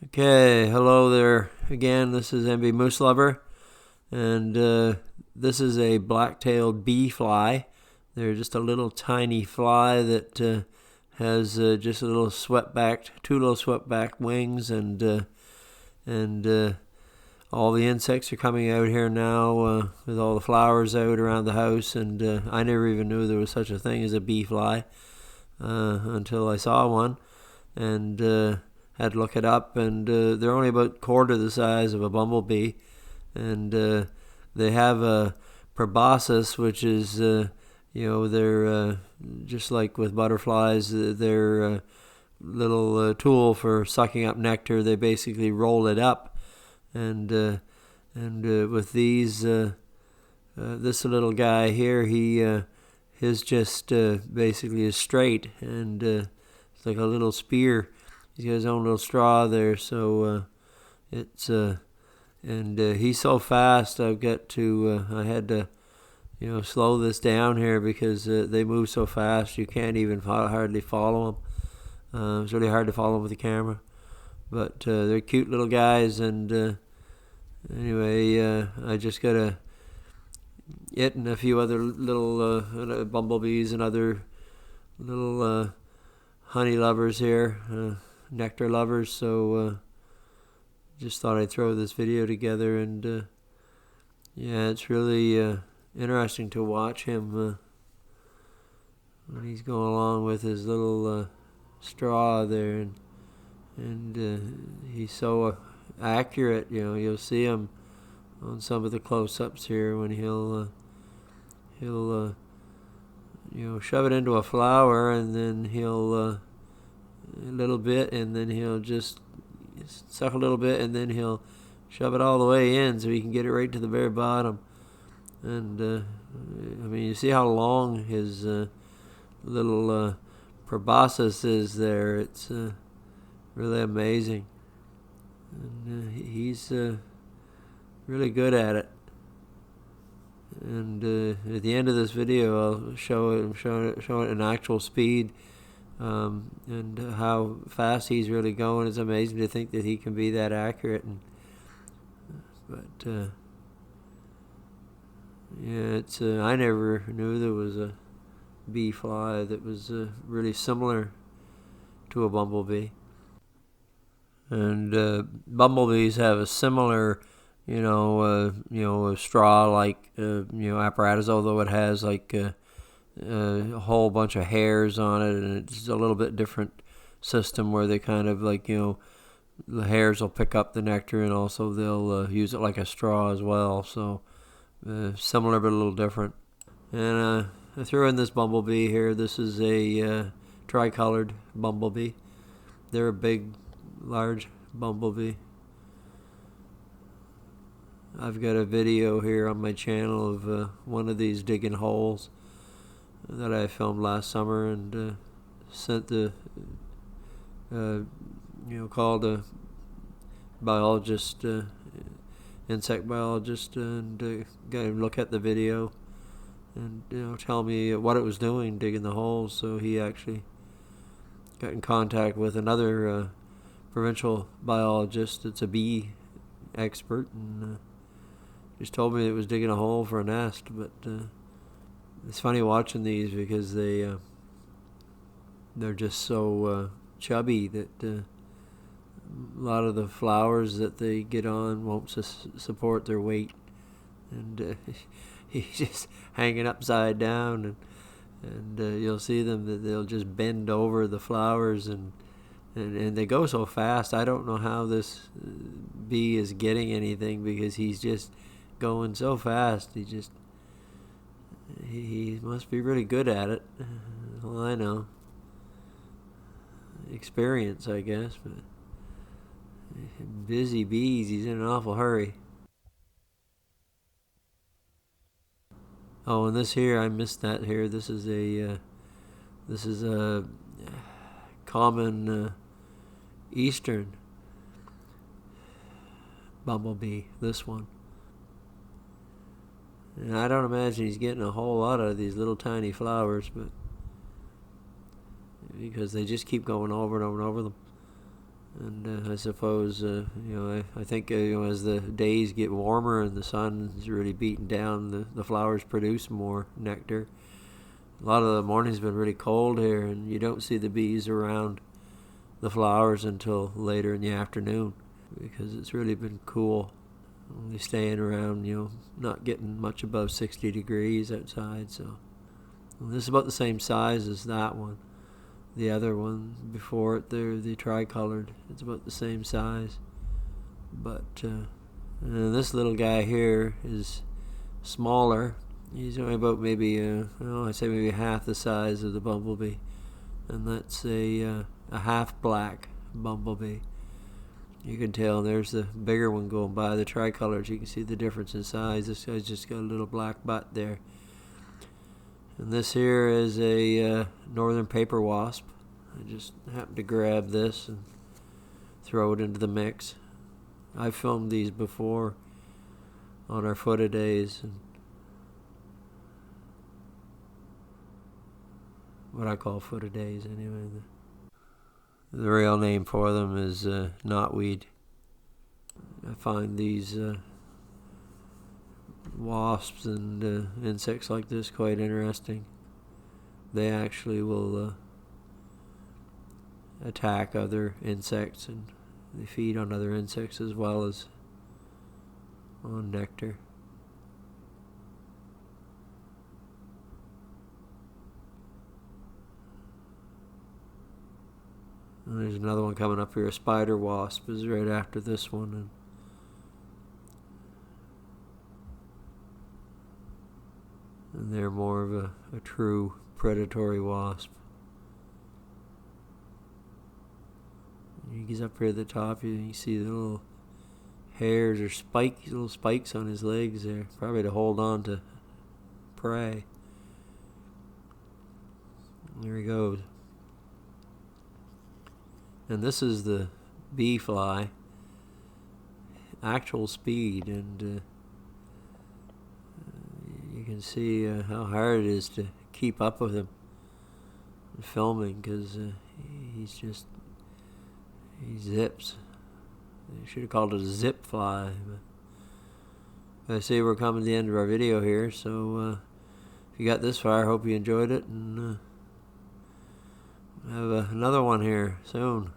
Okay, hello there again. This is MB Moose Lover, and this is a black-tailed bee fly. They're just a little tiny fly that has just a little two little swept-back wings, and all the insects are coming out here now with all the flowers out around the house. And I never even knew there was such a thing as a bee fly until I saw one, and had to look it up, and they're only about quarter the size of a bumblebee, and they have a proboscis, which is they're just like with butterflies, they're a little tool for sucking up nectar. They basically roll it up, and with these this little guy here, his just basically is straight, and it's like a little spear. He's got his own little straw there, so it's and he's so fast. I had to slow this down here because they move so fast you can't even hardly follow them. It's really hard to follow them with the camera, but they're cute little guys. And anyway, I just got it and a few other little bumblebees and other little honey lovers here. Nectar lovers, so just thought I'd throw this video together. And yeah, it's really interesting to watch him when he's going along with his little straw there, and he's so accurate. You'll see him on some of the close-ups here when he'll shove it into a flower, and then he'll a little bit, and then he'll just suck a little bit, and then he'll shove it all the way in so he can get it right to the very bottom. And I mean, you see how long his little proboscis is there. It's really amazing, and he's really good at it. And at the end of this video, I'll show it in actual speed. And how fast he's really going. It's amazing to think that he can be that accurate. But yeah, it's I never knew there was a bee fly that was really similar to a bumblebee. And bumblebees have a similar, straw-like, apparatus, although it has like a whole bunch of hairs on it, and it's a little bit different system where they kind of like, the hairs will pick up the nectar, and also they'll use it like a straw as well. So similar but a little different. And I threw in this bumblebee here. This is a tricolored bumblebee. They're a big, large bumblebee. I've got a video here on my channel of one of these digging holes that I filmed last summer, and sent the called a biologist, insect biologist, and got him to look at the video and tell me what it was doing digging the holes. So he actually got in contact with another provincial biologist that's a bee expert, and just told me it was digging a hole for a nest. But it's funny watching these because they're just so chubby that a lot of the flowers that they get on won't support their weight, and he's just hanging upside down, and you'll see them that they'll just bend over the flowers, and they go so fast. I don't know how this bee is getting anything, because he's just going so fast. He must be really good at it. Well, I know. Experience, I guess. But busy bees, he's in an awful hurry. Oh, and this here, I missed that here. This is a common eastern bumblebee, this one. And I don't imagine he's getting a whole lot out of these little tiny flowers, but because they just keep going over and over and over them. And I suppose, I think, as the days get warmer and the sun is really beating down, the flowers produce more nectar. A lot of the morning's been really cold here, and you don't see the bees around the flowers until later in the afternoon because it's really been cool. Only staying around, not getting much above 60 degrees outside. So this is about the same size as that one. The other one before it, the tricolored, it's about the same size. But this little guy here is smaller. He's only about maybe, I'd say maybe half the size of the bumblebee. And that's a half black bumblebee. You can tell there's the bigger one going by, the tricolors. You can see the difference in size. This guy's just got a little black butt there. And this here is a northern paper wasp. I just happened to grab this and throw it into the mix. I've filmed these before on our photo days. And what I call photo days anyway. The real name for them is knotweed. I find these wasps and insects like this quite interesting. They actually will attack other insects, and they feed on other insects as well as on nectar. And there's another one coming up here. A spider wasp is right after this one. And they're more of a true predatory wasp. He's up here at the top. You see the little hairs or little spikes on his legs there, probably to hold on to prey. There he goes. And this is the bee fly, actual speed, and you can see how hard it is to keep up with him filming, because he zips. I should have called it a zip fly. But I see we're coming to the end of our video here, so if you got this far, I hope you enjoyed it, and have another one here soon.